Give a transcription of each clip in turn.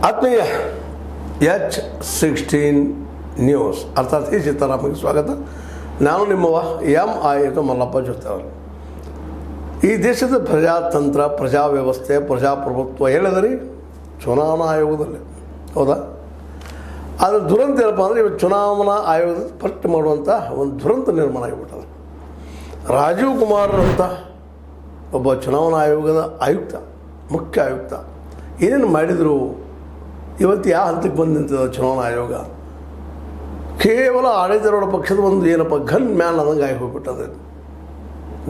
ಆತ್ಮೀಯ H16 news ಅರ್ಥಾತ್ ಈ ಸೀತಾರಾಮಗೆ ಸ್ವಾಗತ. ನಾನು ನಿಮ್ಮವ MI ಮಲ್ಲಪ್ಪ ಜೊತೆಯವರು. ಈ ದೇಶದ ಪ್ರಜಾತಂತ್ರ, ಪ್ರಜಾವ್ಯವಸ್ಥೆ, ಪ್ರಜಾಪ್ರಭುತ್ವ ಹೇಳಿದ್ರಿ ಚುನಾವಣಾ ಆಯೋಗದಲ್ಲಿ, ಹೌದಾ? ಅದರ ದುರಂತ ಏನಪ್ಪ ಅಂದರೆ ಇವತ್ತು ಚುನಾವಣಾ ಆಯೋಗದ ಪಟ್ಟಿ ಮಾಡುವಂಥ ಒಂದು ದುರಂತ ನಿರ್ಮಾಣ ಆಗಿಬಿಟ್ಟದೆ. ರಾಜೀವ್ ಕುಮಾರ್ ಅಂತ ಒಬ್ಬ ಚುನಾವಣಾ ಆಯೋಗದ ಆಯುಕ್ತ, ಮುಖ್ಯ ಆಯುಕ್ತ ಏನೇನು ಮಾಡಿದರು, ಇವತ್ತು ಯಾವ ಹಂತಕ್ಕೆ ಬಂದು ನಿಂತಿದೆ ಚುನಾವಣಾ ಆಯೋಗ? ಕೇವಲ ಆಡಳಿತಾರೂಢ ಪಕ್ಷದ ಒಂದು ಏನಪ್ಪ ಗನ್ ಮ್ಯಾನ್ ಅನ್ನಂಗೆ ಆಗಿ ಹೋಗ್ಬಿಟ್ಟದೆ.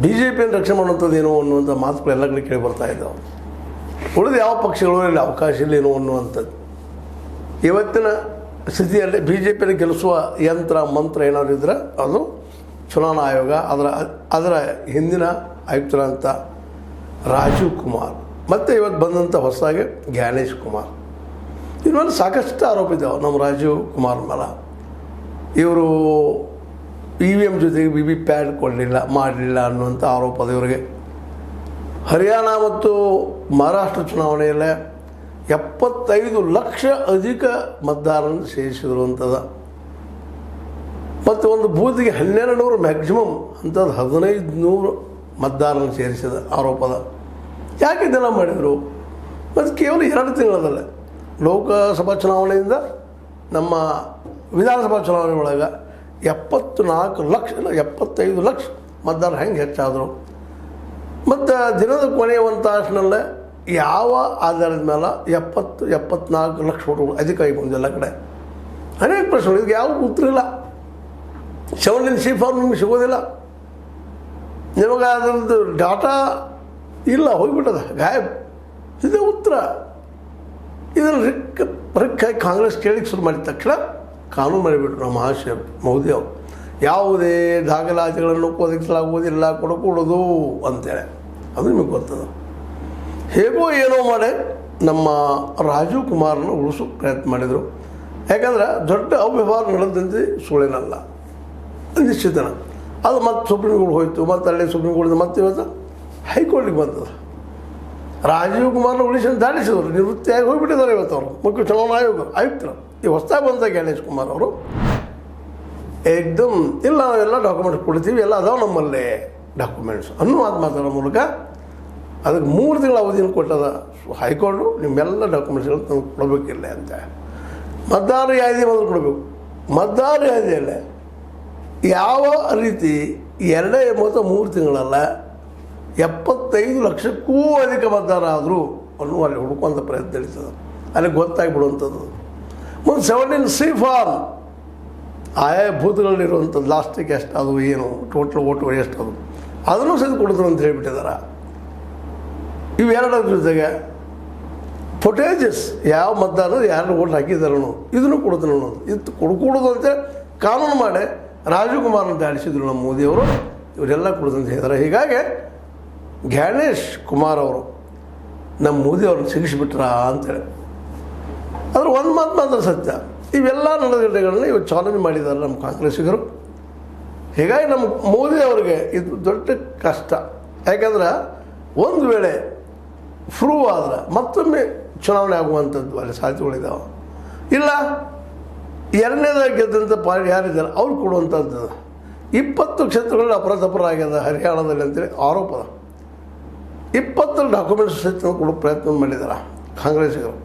BJPಯನ್ನು ರಕ್ಷಣೆ ಮಾಡುವಂಥದ್ದು ಏನೋ ಅನ್ನುವಂಥ ಮಾತುಗಳು ಎಲ್ಲ ಕಡೆ ಕೇಳಿ ಬರ್ತಾ ಇದ್ದಾವೆ. ಉಳಿದ ಯಾವ ಪಕ್ಷಗಳಲ್ಲಿ ಅವಕಾಶ ಇಲ್ಲ ಏನೋ ಅನ್ನುವಂಥದ್ದು. ಇವತ್ತಿನ ಸ್ಥಿತಿಯಲ್ಲಿ BJPಯನ್ನು ಗೆಲ್ಲಿಸುವ ಯಂತ್ರ ಮಂತ್ರ ಏನಾದರೂ ಇದ್ದರೆ ಅದು ಚುನಾವಣಾ ಆಯೋಗ. ಅದರ ಹಿಂದಿನ ಆಯುಕ್ತರಂಥ ರಾಜೀವ್ ಕುಮಾರ್ ಮತ್ತು ಇವತ್ತು ಬಂದಂಥ ಹೊಸದಾಗಿ ಜ್ಞಾನೇಶ್ ಕುಮಾರ್, ಇವ್ರ ಮೇಲೆ ಸಾಕಷ್ಟು ಆರೋಪ ಇದ್ದಾವೆ ನಮ್ಮ ರಾಜೀವ್ ಕುಮಾರ್ ಮೇಲೆ. ಇವರು EVM ಜೊತೆಗೆ VVPAT ಮಾಡಲಿಲ್ಲ ಅನ್ನುವಂಥ ಆರೋಪ ಅದು ಇವರಿಗೆ. ಹರಿಯಾಣ ಮತ್ತು ಮಹಾರಾಷ್ಟ್ರ ಚುನಾವಣೆಯಲ್ಲೇ 75 ಲಕ್ಷ ಅಧಿಕ ಮತದಾರರನ್ನು ಸೇರಿಸಿದ್ರು ಅಂತದ. ಮತ್ತು ಒಂದು ಬೂತಿಗೆ 1200 ಮ್ಯಾಕ್ಸಿಮಮ್ ಅಂಥದ್ದು 1500 ಮತದಾರರನ್ನು ಸೇರಿಸಿದ ಆರೋಪದ. ಯಾಕೆ ಇದೆಲ್ಲ ಮಾಡಿದರು? ಮತ್ತು ಕೇವಲ 2 ತಿಂಗಳಲ್ಲೇ ಲೋಕಸಭಾ ಚುನಾವಣೆಯಿಂದ ನಮ್ಮ ವಿಧಾನಸಭಾ ಚುನಾವಣೆ ಒಳಗೆ 74 ಲಕ್ಷ 75 ಲಕ್ಷ ಮತದಾರರು ಹೆಂಗೆ ಹೆಚ್ಚಾದರು? ಮತ್ತು ದಿನದ ಕೊನೆಯ ಒಂದು ತಾಸಿನಲ್ಲೇ ಯಾವ ಆಧಾರದ ಮೇಲೆ 74 ಲಕ್ಷ ಓಟುಗಳು ಅಧಿಕ ಆಗಿ ಬಂದು ಎಲ್ಲ ಕಡೆ. ಅನೇಕ ಪ್ರಶ್ನೆಗಳು, ಇದಕ್ಕೆ ಯಾವ ಉತ್ತರ ಇಲ್ಲ. 7C ಫಾರ್ಮ್ ನಿಮ್ಗೆ ಸಿಗೋದಿಲ್ಲ, ನಿಮಗೆ ಅದರದ್ದು ಡಾಟಾ ಇಲ್ಲ, ಹೋಗಿಬಿಟ್ಟದ ಗಾಯಬ್. ಇದೇ ಉತ್ತರ. ಇದನ್ನು ರಿಕ್ಕಾಗಿ ಕಾಂಗ್ರೆಸ್ ಕೇಳಿಕ್ಕೆ ಶುರು ಮಾಡಿದ ತಕ್ಷಣ ಕಾನೂನು ಮಾಡಿಬಿಟ್ರು ನಮ್ಮ ಮಹಾಶಯ ಮೋದಿ ಅವರು. ಯಾವುದೇ ದಾಖಲಾತಿಗಳನ್ನು ಒದಗಿಸಲಾಗುವುದಿಲ್ಲ, ಕೊಡಕೂಡದು ಅಂತೇಳಿ. ಅದು ನಿಮಗೆ ಗೊತ್ತದ. ಹೇಗೋ ಏನೋ ಮಾಡಿ ನಮ್ಮ ರಾಜೀವ್ ಕುಮಾರನ ಉಳಿಸೋಕೆ ಪ್ರಯತ್ನ ಮಾಡಿದರು. ಯಾಕಂದ್ರೆ ದೊಡ್ಡ ಅವ್ಯವಹಾರ ನಡೆದಂತೆ ಸುಳ್ಳೇನಲ್ಲ, ನಿಶ್ಚಿತನ. ಅದು ಮತ್ತೆ ಸುಪ್ರೀಂ ಕೋರ್ಟ್ ಹೋಯಿತು, ಮತ್ತು ಅಲ್ಲಿ ಸುಪ್ರೀಂ ಕೋರ್ಟಿಂದ ಮತ್ತೆ ಇವತ್ತು ಹೈಕೋರ್ಟಿಗೆ ಬಂದದ. ರಾಜೀವ್ ಕುಮಾರ್ನ ಉಳಿಸನ್ನು ದಾಳಿಸಿದರು, ನಿವೃತ್ತಿಯಾಗಿ ಹೋಗಿಬಿಟ್ಟಿದ್ದಾರೆ ಇವತ್ತು ಅವರು ಮುಖ್ಯ ಚುನಾವಣಾ ಆಯುಕ್ತರು. ಈ ಹೊಸದಾಗಿ ಬಂದ ಜ್ಞಾನೇಶ್ ಕುಮಾರ್ ಅವರು ಏಕ್ದಮ್ ಇಲ್ಲ, ನಾವೆಲ್ಲ ಡಾಕ್ಯುಮೆಂಟ್ಸ್ ಕೊಡ್ತೀವಿ, ಎಲ್ಲ ಅದಾವೆ ನಮ್ಮಲ್ಲೇ ಡಾಕ್ಯುಮೆಂಟ್ಸ್ ಅನ್ನೋ ಮಾತು ಮಾತಾಡೋ ಮೂಲಕ ಅದಕ್ಕೆ 3 ತಿಂಗಳ ಅವಧಿನ ಕೊಟ್ಟದ ಹೈಕೋರ್ಟು. ನಿಮ್ಮೆಲ್ಲ ಡಾಕ್ಯುಮೆಂಟ್ಸ್ಗಳು ನಮ್ಗೆ ಕೊಡಬೇಕಿಲ್ಲ ಅಂತ. ಮತದಾರ ಯಾದಿ ಮೊದಲು ಕೊಡಬೇಕು. ಮತದಾರ ಯಾದಿಯಲ್ಲೇ ಯಾವ ರೀತಿ 2 ತಿಂಗಳಲ್ಲ 75 ಲಕ್ಷಕ್ಕೂ ಅಧಿಕ ಮತದಾರ ಆದರೂ ಅನ್ನೋ ಅಲ್ಲಿ ಹುಡುಕುವಂಥ ಪ್ರಯತ್ನ ನಡೀತದೆ. ಅಲ್ಲಿ ಗೊತ್ತಾಗಿಬಿಡುವಂಥದ್ದು. ಮುಂದೆ 17C ಫಾರ್ಮ್ ಆಯಾ ಬೂತ್ಗಳಲ್ಲಿರುವಂಥದ್ದು ಲಾಸ್ಟಿಗೆ ಎಷ್ಟು ಅದು ಏನು ಟೋಟಲ್ ಓಟುಗಳು ಎಷ್ಟು ಅದು ಅದನ್ನು ಸಹಿತ ಕೊಡಿದ್ರು ಅಂತ ಹೇಳಿಬಿಟ್ಟಿದ್ದಾರೆ. ಇವೆರಡರ ಜೊತೆಗೆ ಫುಟೇಜಸ್ ಯಾವ ಮತದಾರರು ಯಾರು ಓಟ್ ಹಾಕಿದಾರೋ ಇದನ್ನು ಕೊಡ್ತಾರೆ ಅನ್ನೋದು. ಇದು ಕೊಡಕೂಡದು ಅಂತ ಕಾನೂನು ಮಾಡಿ ರಾಜೀವ್ ಕುಮಾರ್ನ ದಾಳಿಸಿದ್ರು ನಮ್ಮ ಮೋದಿಯವರು. ಇವರೆಲ್ಲ ಕೊಡೋದಂತ ಹೇಳಿದ್ದಾರೆ. ಹೀಗಾಗಿ ಜ್ಞಾನೇಶ್ ಕುಮಾರ್ ಅವರು ನಮ್ಮ ಮೋದಿಯವ್ರನ್ನ ಸಿಗಿಸಿಬಿಟ್ರಾ ಅಂತೇಳಿ. ಅದ್ರ ಒಂದು ಮಾತು ಮಾತ್ರ ಸತ್ಯ. ಇವೆಲ್ಲ ನಡೆಗಳನ್ನ ಇವತ್ತು ಚಾಲೆಂಜ್ ಮಾಡಿದ್ದಾರೆ ನಮ್ಮ ಕಾಂಗ್ರೆಸ್ಸಿಗರು. ಹೀಗಾಗಿ ನಮ್ಮ ಮೋದಿ ಅವರಿಗೆ ಇದು ದೊಡ್ಡ ಕಷ್ಟ. ಯಾಕಂದ್ರೆ ಒಂದು ವೇಳೆ ಪ್ರೂವ್ ಆದ್ರೆ ಮತ್ತೊಮ್ಮೆ ಚುನಾವಣೆ ಆಗುವಂಥದ್ದು ಅಲ್ಲಿ ಸಾಧ್ಯತೆಗಳಿದ್ದಾವೆ. ಇಲ್ಲ ಎರಡನೇದಾಗಿ ಗೆದ್ದಂಥ ಪಾರ್ಟಿ ಯಾರಿದ್ದಾರೆ ಅವ್ರು ಕೊಡುವಂಥದ್ದು. 20 ಕ್ಷೇತ್ರಗಳಲ್ಲಿ ಅಪರಾಧ ಆಗ್ಯದ ಹರಿಯಾಣದಲ್ಲಿ ಅಂತೇಳಿ ಆರೋಪದ. 20 ಡಾಕ್ಯುಮೆಂಟ್ಸ್ ಸಹಿತ ಕೊಡೋ ಪ್ರಯತ್ನ ಮಾಡಿದ್ದಾರೆ ಕಾಂಗ್ರೆಸ್ಸಿಗರು.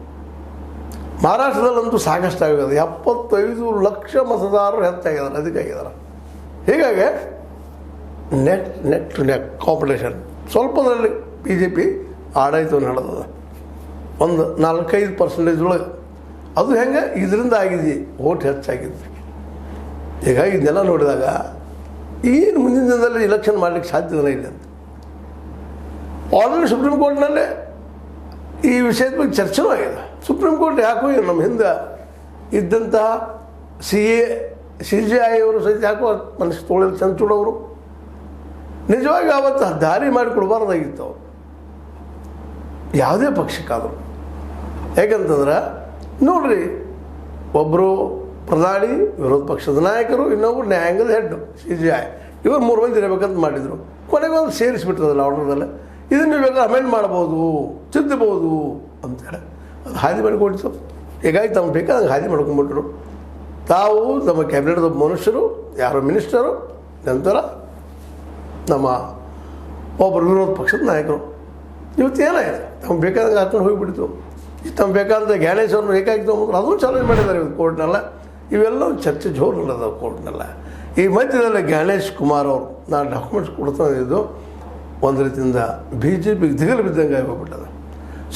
ಮಹಾರಾಷ್ಟ್ರದಲ್ಲಂತೂ ಸಾಕಷ್ಟು ಆಗಿದೆ. 75 ಲಕ್ಷ ಮತದಾರರು ಹೆಚ್ಚಾಗಿದ್ದಾರೆ, ಅದಕ್ಕಾಗಿದ್ದಾರೆ. ಹೀಗಾಗಿ ನೆಟ್ ಕಾಂಪಿಟೇಷನ್ ಸ್ವಲ್ಪದರಲ್ಲಿ BJP ಆಡಳಿತವನ್ನು ನಡೆದದ. ಒಂದು 4-5% ಒಳಗೆ ಅದು ಹೆಂಗೆ ಇದರಿಂದ ಆಗಿದೆ, ಓಟ್ ಹೆಚ್ಚಾಗಿದ್ದು. ಹೀಗಾಗಿ ಇದನ್ನೆಲ್ಲ ನೋಡಿದಾಗ ಏನು ಮುಂದಿನ ದಿನದಲ್ಲಿ ಇಲೆಕ್ಷನ್ ಮಾಡಲಿಕ್ಕೆ ಸಾಧ್ಯನೇ ಇಲ್ಲ ಅಂತ. ಆಲ್ರೆಡಿ ಸುಪ್ರೀಂ ಕೋರ್ಟ್ನಲ್ಲೇ ಈ ವಿಷಯದ ಬಗ್ಗೆ ಚರ್ಚೆನೂ ಆಗಿದೆ. ಸುಪ್ರೀಂ ಕೋರ್ಟ್ ಯಾಕೋ ನಮ್ಮ ಹಿಂದೆ ಇದ್ದಂತಹ CJI ಅವರು ಸಹಿತ ಯಾಕೋ ಮನಸ್ಸು ತೋಳಲ್ಲಿ ಚಂಚೂಡವರು ನಿಜವಾಗಿ ಆವತ್ತು ದಾರಿ ಮಾಡಿ ಕೊಡಬಾರ್ದಾಗಿತ್ತು ಅವರು ಯಾವುದೇ ಪಕ್ಷಕ್ಕಾದರು. ಯಾಕಂತಂದ್ರೆ ನೋಡ್ರಿ, ಒಬ್ಬರು ಪ್ರಧಾನಿ, ವಿರೋಧ ಪಕ್ಷದ ನಾಯಕರು, ಇನ್ನೊಬ್ಬರು ನ್ಯಾಯಾಂಗದ ಹೆಡ್ CJI, ಇವರು 3 ಮಂದಿ ಇರಬೇಕಂತ ಮಾಡಿದರು. ಕೊನೆಗೆ ಒಂದು ಸೇರಿಸ್ಬಿಟ್ಟಿರೋದಿಲ್ಲ ಆರ್ಡರ್ದಲ್ಲೇ. ಇದನ್ನು ಬೇಕಾದ್ರೆ ಅಮೆಂಡ್ ಮಾಡ್ಬೋದು, ತಿದ್ದಬಹುದು ಅಂತೇಳಿ ಅದು ಹಾದಿ ಮಾಡಿಕೊಡ್ತು. ಹೀಗಾಗಿ ತಮ್ಮ ಬೇಕಾದಂಗೆ ಹಾದಿ ಮಾಡ್ಕೊಂಡ್ಬಿಟ್ರು. ತಾವು ನಮ್ಮ ಕ್ಯಾಬಿನೆಟ್ದ ಮನುಷ್ಯರು, ಯಾರೋ ಮಿನಿಸ್ಟರು, ನಂತರ ನಮ್ಮ ಒಬ್ಬರು ವಿರೋಧ ಪಕ್ಷದ ನಾಯಕರು. ಇವತ್ತು ಏನಾಯಿತು, ತಮ್ಗೆ ಬೇಕಾದಂಗೆ ಹಾಕೊಂಡು ಹೋಗಿಬಿಡ್ತು. ತಮ್ಗೆ ಬೇಕಾದಂಥ ಜ್ಞಾನೇಶ್ ಅವ್ರನ್ನ ಏಕಾಗಿ ತೊಗೊಂಡ್ರು, ಅದನ್ನು ಚಾಲೆಂಜ್ ಮಾಡಿದ್ದಾರೆ ಇವತ್ತು ಕೋರ್ಟ್ನೆಲ್ಲ. ಇವೆಲ್ಲ ಚರ್ಚೆ ಜೋರು ನಡೆದವು ಕೋರ್ಟ್ನೆಲ್ಲ. ಈ ಮಧ್ಯದಲ್ಲಿ ಜ್ಞಾನೇಶ್ ಕುಮಾರ್ ಅವರು ನಾನು ಡಾಕ್ಯುಮೆಂಟ್ಸ್ ಕೊಡ್ತಾನಿದ್ದು ಒಂದು ರೀತಿಯಿಂದ BJPಗೆ ದಿಗಲು ಬಿದ್ದಂಗೆ ಹೋಗ್ಬಿಟ್ಟದ.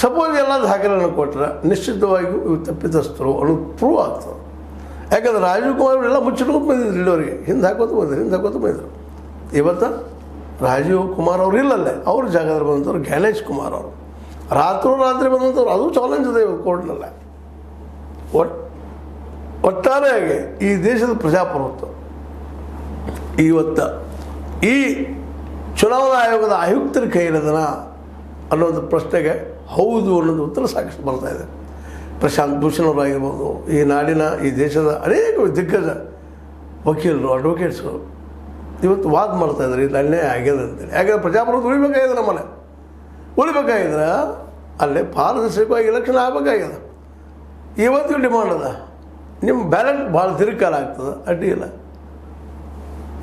ಸಪೋಸ್ ಎಲ್ಲ ದಾಖಲೆಗಳನ್ನು ಕೊಟ್ಟರೆ ನಿಶ್ಚಿತವಾಗಿಯೂ ಇವು ತಪ್ಪಿತಸ್ಥರು ಅನ್ನೋದು ಪ್ರೂವ್ ಆಗ್ತದೆ. ಯಾಕಂದ್ರೆ ರಾಜೀವ್ ಕುಮಾರ್ ಅವರೆಲ್ಲ ಮುಚ್ಚಿಟ್ಕೊಂಡು ಬಂದಿದ್ರು ಇಲ್ಲಿವರೆಗೆ, ಹಿಂದೆ ಹಾಕೋದು ಬಂದಿದ್ರು. ಇವತ್ತು ರಾಜೀವ್ ಕುಮಾರ್ ಅವರು ಇಲ್ಲಲ್ಲೇ ಅವ್ರ ಜಾಗದಲ್ಲಿ ಬಂದಂಥವ್ರು ಜ್ಞಾನೇಶ್ ಕುಮಾರ್ ಅವರು, ರಾತ್ರಿ ಬಂದಂಥವ್ರು. ಅದು ಚಾಲೆಂಜ್ ಇದೆ ಇವತ್ತು ಕೋರ್ಟ್ನಲ್ಲ. ಒಟ್ಟಾರೆಯಾಗಿ ಈ ದೇಶದ ಪ್ರಜಾಪ್ರಭುತ್ವ ಇವತ್ತು ಈ ಚುನಾವಣಾ ಆಯೋಗದ ಆಯುಕ್ತರ ಕೈಯಿಲ್ಲದನ ಅನ್ನೋದು ಪ್ರಶ್ನೆಗೆ ಹೌದು ಅನ್ನೋದು ಉತ್ತರ ಸಾಕಷ್ಟು ಬರ್ತಾಯಿದೆ. ಪ್ರಶಾಂತ್ ಭೂಷಣ್ ಅವರಾಗಿರ್ಬೋದು, ಈ ನಾಡಿನ ಈ ದೇಶದ ಅನೇಕ ದಿಗ್ಗಜ ವಕೀಲರು, ಅಡ್ವೊಕೇಟ್ಸ್ಗಳು ಇವತ್ತು ವಾದ ಮಾಡ್ತಾಯಿದ್ದಾರೆ ಇದು ಅನ್ಯಾಯ ಆಗ್ಯದ ಅಂತೇಳಿ. ಯಾಕಂದರೆ ಪ್ರಜಾಪ್ರಭುತ್ವ ಉಳಿಬೇಕಾಗಿದೆ, ನಮ್ಮನೆ ಉಳಿಬೇಕಾಗಿದ್ರೆ ಅಲ್ಲೇ ಪಾರದರ್ಶಕವಾಗಿ ಎಲೆಕ್ಷನ್ ಆಗಬೇಕಾಗ್ಯದ. ಇವತ್ತಿಗೂ ಡಿಮಾಂಡ್ ಅದ, ನಿಮ್ಮ ಬ್ಯಾಲೆಟ್ ಭಾಳ ತಿರುಕಾಲ ಆಗ್ತದೆ, ಅಡ್ಡಿ ಇಲ್ಲ.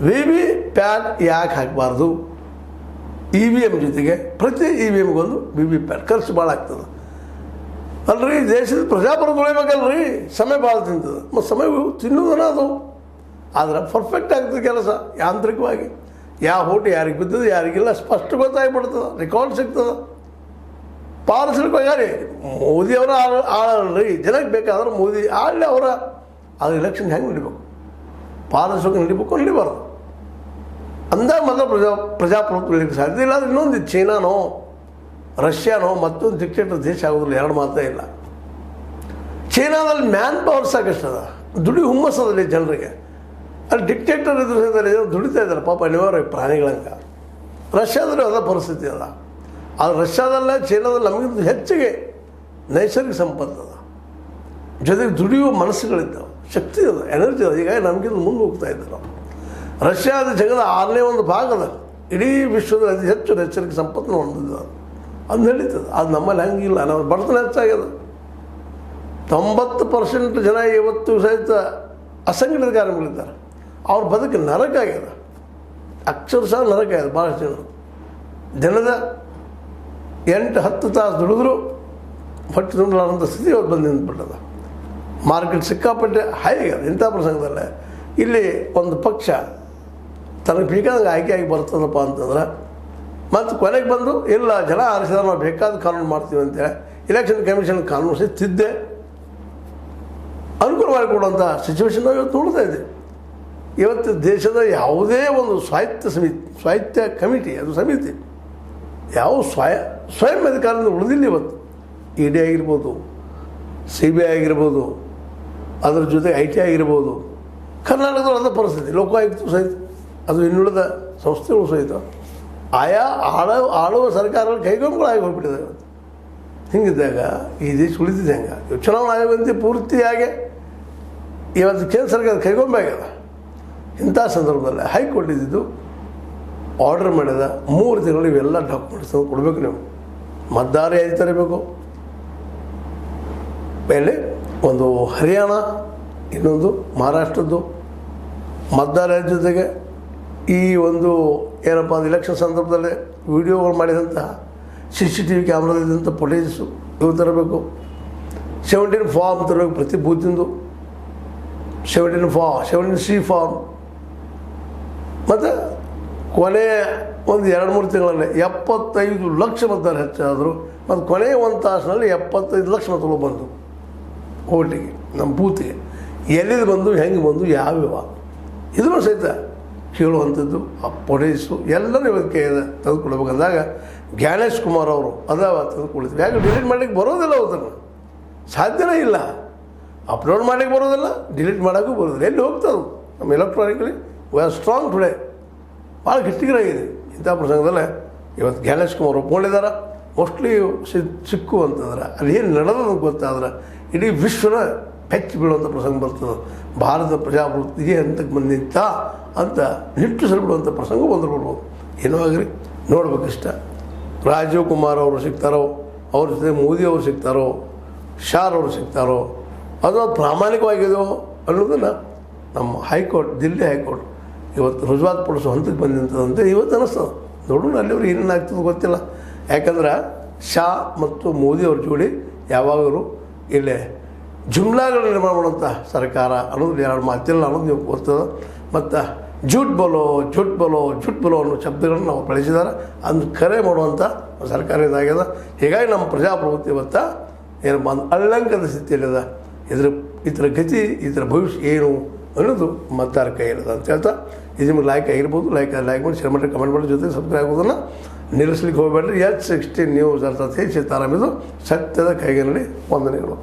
VVPAT ಯಾಕೆ ಹಾಕಬಾರ್ದು? EVM ಜೊತೆಗೆ ಪ್ರತಿ EVMಗೊಂದು VVPAT ಖರ್ಚು ಭಾಳ ಆಗ್ತದೆ ಅಲ್ರಿ. ದೇಶದ ಪ್ರಜಾಪ್ರಭುತ್ವ ಉಳಿಬೇಕಲ್ರಿ, ಸಮಯ ಭಾಳ ತಿಂತದೆ. ಮತ್ತು ಸಮಯ ತಿನ್ನೋದನ್ನ ಅದು, ಆದರೆ ಪರ್ಫೆಕ್ಟ್ ಆಗ್ತದೆ ಕೆಲಸ ಯಾಂತ್ರಿಕವಾಗಿ. ಯಾವ ಓಟು ಯಾರಿಗೆ ಬಿದ್ದದು ಯಾರಿಗಿಲ್ಲ ಸ್ಪಷ್ಟ ಗೊತ್ತಾಗಿಬಿಡ್ತದೆ, ರೆಕಾರ್ಡ್ ಸಿಗ್ತದೆ ಪಾರದರ್ಶಕವಾಗಿ. ಮೋದಿಯವರ ಆಳಲ್ರಿ, ಜನಕ್ಕೆ ಬೇಕಾದ್ರೆ ಮೋದಿ ಆಳಲಿ ಅವರ. ಅದು ಎಲೆಕ್ಷನ್ ಹೆಂಗೆ ನಡಿಬೇಕು, ಪಾರದರ್ಶಕ ನಡಿಬೇಕು, ನಡಿಬಾರ್ದು ಅಂದಾಗ ಮಾತ್ರ ಪ್ರಜಾಪ್ರಭುತ್ವ ನಡೀಲಿಕ್ಕೆ ಸಾಧ್ಯ ಇಲ್ಲ. ಆದರೆ ಇನ್ನೊಂದು ಚೀನಾನೋ ರಷ್ಯಾನೋ ಮತ್ತೊಂದು ಡಿಕ್ಟೇಟರ್ ದೇಶ ಆಗೋದಿಲ್ಲ, ಎರಡು ಮಾತೇ ಇಲ್ಲ. ಚೀನಾದಲ್ಲಿ ಮ್ಯಾನ್ ಪವರ್ ಸಾಕಷ್ಟದ, ದುಡಿ ಹುಮ್ಮಸ್ಸದಲ್ಲಿ ಜನರಿಗೆ. ಅಲ್ಲಿ ಡಿಕ್ಟೇಟರ್ ಇದ್ರೆ ದುಡಿತಾ ಇದ್ದಾರೆ ಪಾಪ ಅನಿವಾರ್ಯ ಪ್ರಾಣಿಗಳಂಗೆ. ರಷ್ಯಾದಲ್ಲಿ ಅದ ಪರಿಸ್ಥಿತಿ ಅದ. ಆದರೆ ರಷ್ಯಾದಲ್ಲೇ ಚೀನಾದಲ್ಲಿ ನಮಗಿಂತ ಹೆಚ್ಚಿಗೆ ನೈಸರ್ಗಿಕ ಸಂಪತ್ತು ಅದ, ಜೊತೆಗೆ ದುಡಿಯುವ ಮನಸ್ಸುಗಳಿದ್ದಾವೆ, ಶಕ್ತಿ ಅದ, ಎನರ್ಜಿ ಅದ. ಹೀಗಾಗಿ ನಮಗಿಂತ ಮುಂದೆ ಹೋಗ್ತಾ ಇದ್ದಾರೆ ನಾವು. ರಷ್ಯಾದ ಜಗದ 6ನೇ ಒಂದು ಭಾಗದ ಇಡೀ ವಿಶ್ವದ ಅತಿ ಹೆಚ್ಚು ನೈಸರ್ಗಿಕ ಸಂಪತ್ತನ್ನು ಹೊಂದಿದ್ದು ಅದು ನಡೀತದೆ. ಅದು ನಮ್ಮಲ್ಲಿ ಹಂಗಿಲ್ಲ, ನಾವು ಬಡತನ ಹೆಚ್ಚಾಗ್ಯದ. 90% ಜನ ಇವತ್ತು ಸಹಿತ ಅಸಂಘಟಿತ ಕಾರ್ಮಿಕರಿದ್ದಾರೆ. ಅವ್ರ ಬದುಕು ನರಕ ಆಗ್ಯದ, ಅಕ್ಷರಶಃ ನರಕ ಆಗ್ಯದ. ಭಾಳಷ್ಟು ಜನ ದಿನದ 8-10 ತಾಸು ದುಡಿದ್ರು ಹೊಟ್ಟೆ ತುಂಬಲಾರಂಥ ಸ್ಥಿತಿ ಅವ್ರು ಬಂದು ನಿಂತ್ಬಿಟ್ಟದ. ಮಾರ್ಕೆಟ್ ಸಿಕ್ಕಾಪಟ್ಟೆ ಹೈ ಆಗ್ಯದ. ಇಂಥ ಪ್ರಸಂಗದಲ್ಲೇ ಇಲ್ಲಿ ಒಂದು ಪಕ್ಷ ತನಗೆ ಬೇಕಾದಂಗೆ ಆಯ್ಕೆಯಾಗಿ ಬರ್ತದಪ್ಪ ಅಂತಂದ್ರೆ ಮತ್ತು ಕೊನೆಗೆ ಬಂದು ಇಲ್ಲ ಜನ ಆರಿಸಿದ್ರೆ ನಾವು ಬೇಕಾದ ಕಾನೂನು ಮಾಡ್ತೀವಿ ಅಂತೇಳಿ ಎಲೆಕ್ಷನ್ ಕಮಿಷನ್ ಕಾನೂನು ತಿದ್ದೆ ಅನುಕೂಲ ಮಾಡಿಕೊಡುವಂಥ ಸಿಚುವೇಶನ್ ನಾವು ಇವತ್ತು ನೋಡ್ತಾ ಇದ್ದೀವಿ. ಇವತ್ತು ದೇಶದ ಯಾವುದೇ ಒಂದು ಸ್ವಾಯತ್ತ ಕಮಿಟಿ, ಅದು ಸಮಿತಿ ಯಾವ ಸ್ವಯಂ ಅಧಿಕಾರದಿಂದ ಉಳಿದಿಲ್ಲ. ಇವತ್ತು ED ಆಗಿರ್ಬೋದು, CBI ಆಗಿರ್ಬೋದು, ಅದರ ಜೊತೆ IT ಆಗಿರ್ಬೋದು. ಕರ್ನಾಟಕದಲ್ಲೂ ಅದ ಪರಿಸ್ಥಿತಿ, ಲೋಕಾಯುಕ್ತ ಸಹಿತ, ಅದು ಇನ್ನುಳಿದ ಸಂಸ್ಥೆಗಳು ಸಹಿತ ಆಯಾ ಆಳುವ ಸರ್ಕಾರಗಳು ಕೈಗೊಂಬಳಾಗಿ ಹೋಗ್ಬಿಟ್ಟಿದೆ ಇವತ್ತು. ಹಿಂಗಿದ್ದಾಗ ಈ ದೇಶ ಉಳಿದಿದೆ ಹೆಂಗೆ? ಚುನಾವಣಾ ಆಯೋಗದಂತೆ ಪೂರ್ತಿಯಾಗಿ ಇವತ್ತು ಕೇಂದ್ರ ಸರ್ಕಾರ ಕೈಗೊಂಬಾಗ್ಯದ. ಇಂಥ ಸಂದರ್ಭದಲ್ಲಿ ಹೈಕೋರ್ಟ್ ಇದ್ದಿದ್ದು ಆರ್ಡರ್ ಮಾಡಿದ 3 ತಿಂಗಳು ಇವೆಲ್ಲ ಡಾಕ್ಯುಮೆಂಟ್ಸ್ ಕೊಡಬೇಕು. ನೀವು ಮತದಾರ ಯಾದಿ ತರಬೇಕು, ಮೇಲೆ ಒಂದು ಹರಿಯಾಣ, ಇನ್ನೊಂದು ಮಹಾರಾಷ್ಟ್ರದ್ದು ಮತದಾರ ಯಾದಿ ಜೊತೆಗೆ ಈ ಒಂದು ಏನಪ್ಪ ಅಂದ್ರೆ ಎಲೆಕ್ಷನ್ ಸಂದರ್ಭದಲ್ಲಿ ವಿಡಿಯೋಗಳು ಮಾಡಿದಂತಹ CCTV ಕ್ಯಾಮ್ರಾದಿದ್ದಂಥ ಫುಟೇಜಸ್ಸು ಇವು ತರಬೇಕು. 17 ಫಾರ್ಮ್ ತರಬೇಕು ಪ್ರತಿ ಬೂತಿಂದು, 17C ಫಾರ್ಮ್. ಮತ್ತು ಕೊನೆಯ ಒಂದು 2-3 ತಿಂಗಳಲ್ಲಿ 75 ಲಕ್ಷ ಮತದಾರ ಹೆಚ್ಚಾದರು. ಮತ್ತು ಕೊನೆಯ 1 ತಾಸಿನಲ್ಲಿ 75 ಲಕ್ಷ ಮತಗಳು ಬಂದು ಓಟಿಗೆ, ನಮ್ಮ ಬೂತಿಗೆ. ಎಲ್ಲಿದು ಬಂದು, ಹೆಂಗೆ ಬಂದು, ಯಾವ್ಯಾವ ಇದನ್ನು ಸಹಿತ ಕೇಳುವಂಥದ್ದು ಆ ಫುಟೇಜಸ್ಸು ಎಲ್ಲನೂ ಇವಕ್ಕೆ ತೆಗೆದುಕೊಳ್ಬೇಕಂದಾಗ ಜ್ಞಾನೇಶ್ ಕುಮಾರ್ ಅವರು ಅದಾವ ತೆಗೆದುಕೊಳ್ತೀವಿ. ಯಾಕೆ ಡಿಲೀಟ್ ಮಾಡಲಿಕ್ಕೆ ಬರೋದಿಲ್ಲ, ಅದನ್ನು ಸಾಧ್ಯನೇ ಇಲ್ಲ. ಅಪ್ಲೋಡ್ ಮಾಡಲಿಕ್ಕೆ ಬರೋದಿಲ್ಲ, ಡಿಲೀಟ್ ಮಾಡೋಕ್ಕೂ ಬರೋದಿಲ್ಲ. ಎಲ್ಲಿ ಹೋಗ್ತದೆ ನಮ್ಮ electronically we are strong today, ಭಾಳ ಗಟ್ಟಿಗರಾಗಿದೆ. ಇಂಥ ಪ್ರಸಂಗದಲ್ಲೇ ಇವತ್ತು ಜ್ಞಾನೇಶ್ ಕುಮಾರ್ ಒಪ್ಕೊಂಡಿದ್ದಾರೆ. ಮೋಸ್ಟ್ಲಿ ಸಿಕ್ಕು ಅಂತಂದ್ರೆ ಅಲ್ಲಿ ಏನು ನಡೆದದು ಗೊತ್ತಾದ್ರೆ ಇಡೀ ವಿಶ್ವನ ಬೆಚ್ಚಿ ಬೀಳುವಂಥ ಪ್ರಸಂಗ ಬರ್ತದೆ. ಭಾರತ ಪ್ರಜಾಪ್ರಭುತ್ವಕ್ಕೆ ಹಂತಕ್ಕೆ ಬಂದಿತ್ತ ಅಂತ ನಿಟ್ಟುಸಲ್ಬಿಡುವಂಥ ಪ್ರಸಂಗ ಬಂದಿರ್ಬೋದು. ಏನೋ ಆಗಲಿ ನೋಡ್ಬೇಕಿಷ್ಟ. ರಾಜೀವ್ ಕುಮಾರ್ ಅವರು ಸಿಗ್ತಾರೋ, ಅವ್ರ ಜೊತೆ ಮೋದಿ ಅವರು ಸಿಗ್ತಾರೋ, ಶಾರ್ ಅವರು ಸಿಗ್ತಾರೋ, ಅದು ಪ್ರಾಮಾಣಿಕವಾಗಿದೆಯೋ ಅನ್ನೋದನ್ನು ನಮ್ಮ ಹೈಕೋರ್ಟ್, ದಿಲ್ಲಿ ಹೈಕೋರ್ಟ್ ಇವತ್ತು ರುಜುವಾತು ಪಡಿಸೋ ಹಂತಕ್ಕೆ ಬಂದಂಥದ್ದಂತೆ ಇವತ್ತು ಅನ್ನಿಸ್ತದೆ. ನೋಡೋಣ ಅಲ್ಲಿವ್ರು ಏನೇನು ಆಗ್ತದೆ ಗೊತ್ತಿಲ್ಲ. ಯಾಕಂದ್ರೆ ಶಾ ಮತ್ತು ಮೋದಿ ಅವ್ರ ಜೋಡಿ ಯಾವಾಗಲೂ ಇಲ್ಲೇ ಜುಮ್ಲಾಗಳು ನಿರ್ಮಾಣ ಮಾಡುವಂಥ ಸರ್ಕಾರ ಅನ್ನೋದು ಎರಡು ಮಾತಿಲ್ಲ ಅನ್ನೋದು ನೀವು ಗೊತ್ತದ. ಮತ್ತು ಜೂಟ್ ಬಲೋ ಅನ್ನೋ ಶಬ್ದಗಳನ್ನು ನಾವು ಬಳಸಿದ್ದಾರೆ. ಅದನ್ನು ಕರೆ ಮಾಡುವಂಥ ಸರ್ಕಾರ ಇದಾಗ್ಯದ. ಹೀಗಾಗಿ ನಮ್ಮ ಪ್ರಜಾಪ್ರಭುತ್ವ ಇವತ್ತು ಏನಪ್ಪ ಅಂದ್ರೆ ಅಳ್ಳಂಕದ ಸ್ಥಿತಿಯಲ್ಲಿದೆ. ಇದರ ಗತಿ, ಇದರ ಭವಿಷ್ಯ ಏನು ಅನ್ನೋದು ಮತದಾರ ಕೈಯಿರೋದು ಅಂತ ಹೇಳ್ತಾ, ಇದು ನಿಮಗೆ ಲೈಕ್ ಆಗಿರ್ಬೋದು. ಲೈಕ್ ಮಾಡಿ, ಶೇರ್ ಮಾಡಿ, ಕಮೆಂಟ್ ಮಾಡಿ, ಜೊತೆ ಸಬ್ಸ್ಕ್ರೈಬ್ ಆಗೋದನ್ನು ನಿಲ್ಲಿಸ್ಲಿಕ್ಕೆ ಹೋಗಬೇಡ್ರಿ. H16 ನ್ಯೂಸ್ ಅರ್ಥಾತ್ ಸೀತಾರಾಮ್, ಇದು ಸತ್ಯದ ಕೈಗಿರಲಿ. ವಂದನೆಗಳು.